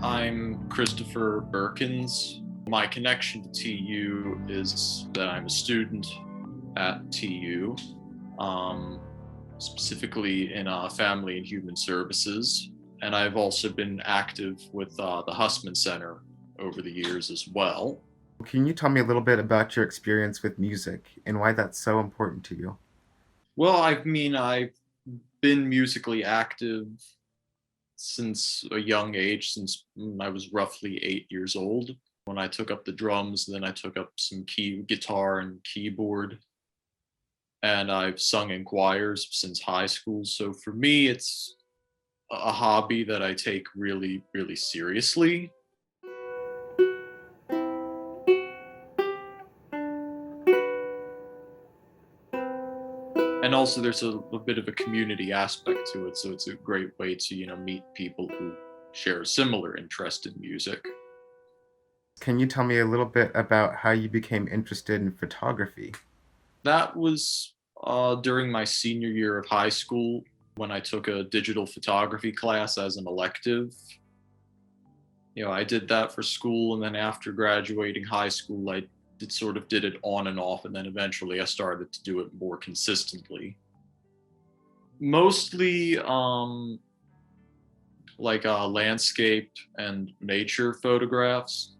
I'm Christopher Birkins. My connection to TU is that I'm a student at TU, um, specifically in family and human services. And I've also been active with the Hussman Center over the years as well. Can you tell me a little bit about your experience with music and why that's so important to you? Well, I've been musically active since a young age, since I was roughly 8 years old. When I took up the drums, then I took up some guitar and keyboard, and I've sung in choirs since high school. So for me, it's a hobby that I take really, really seriously. And also, there's a bit of a community aspect to it. So it's a great way to, meet people who share a similar interest in music. Can you tell me a little bit about how you became interested in photography? That was during my senior year of high school when I took a digital photography class as an elective. I did that for school, and then after graduating high school, I did it on and off, and then eventually I started to do it more consistently. Mostly like landscape and nature photographs.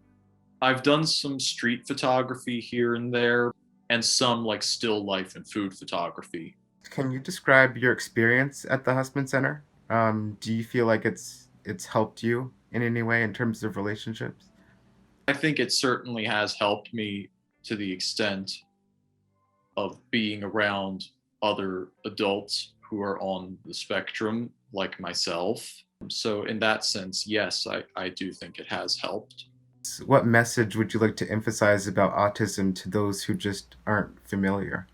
I've done some street photography here and there, and some like still life and food photography. Can you describe your experience at the Hussman Center? Do you feel like it's helped you in any way in terms of relationships? I think it certainly has helped me to the extent of being around other adults who are on the spectrum like myself. So, in that sense, yes, I do think it has helped. What message would you like to emphasize about autism to those who just aren't familiar?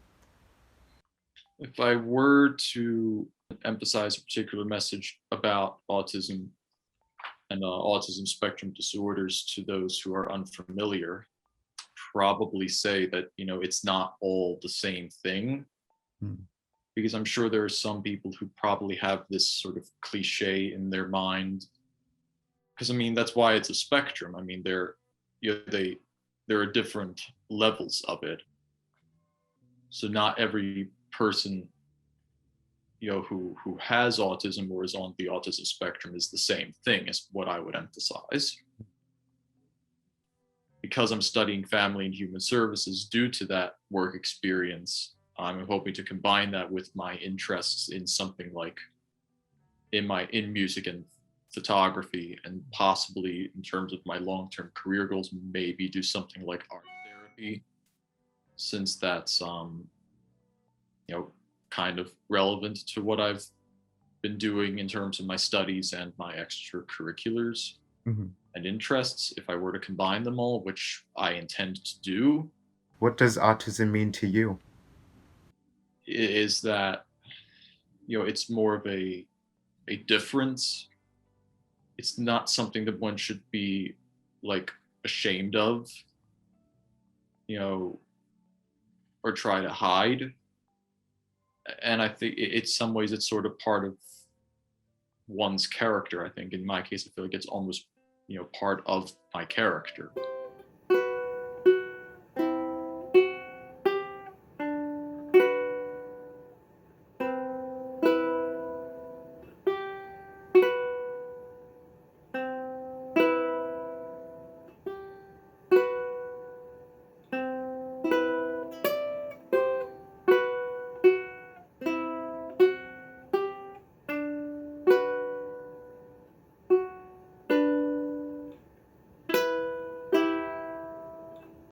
If I were to emphasize a particular message about autism and autism spectrum disorders to those who are unfamiliar, probably say that, it's not all the same thing, Hmm. because I'm sure there are some people who probably have this sort of cliche in their mind. Because that's why it's a spectrum. There are different levels of it. So not every person, who has autism or is on the autism spectrum is the same thing, is what I would emphasize. Because I'm studying family and human services due to that work experience, I'm hoping to combine that with my interests in something like in music and photography, and possibly in terms of my long-term career goals, maybe do something like art therapy, since that's you know kind of relevant to what I've been doing in terms of my studies and my extracurriculars Mhm. and interests. If I were to combine them all, which I intend to do, What does autism mean to you? is that it's more of a difference. It's not something that one should be like ashamed of, you know, or try to hide. And I think it's some ways it's sort of part of one's character. I think in my case, I feel like it's almost part of my character.